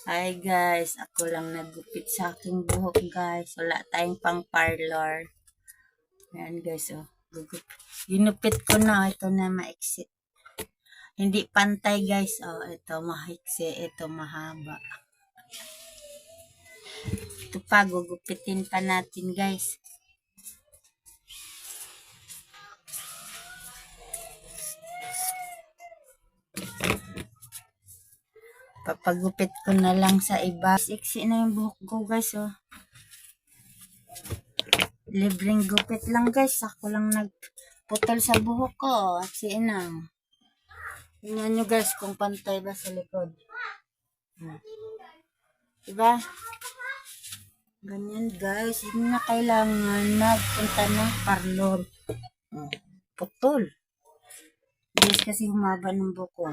Hi guys, ako lang nagupit sa aking buhok guys. Wala tayong pang parlor. Ayan guys, oh. Ginupit ko na. Ito na maiksi. Hindi pantay guys. Oh, ito mahiksi. Ito mahaba. Ito pa, gugupitin pa natin guys. Papagupit ko na lang sa iba. Iksi na yung buhok ko guys, oh. Libreng gupit lang guys. Ako lang nagputol sa buhok ko. At si Inang. Tingnan nyo guys kung pantay ba sa likod. Diba? Ganyan guys. Hindi na kailangan nagpunta ng parlor. Putol. Guys kasi humaba ng buhok ko.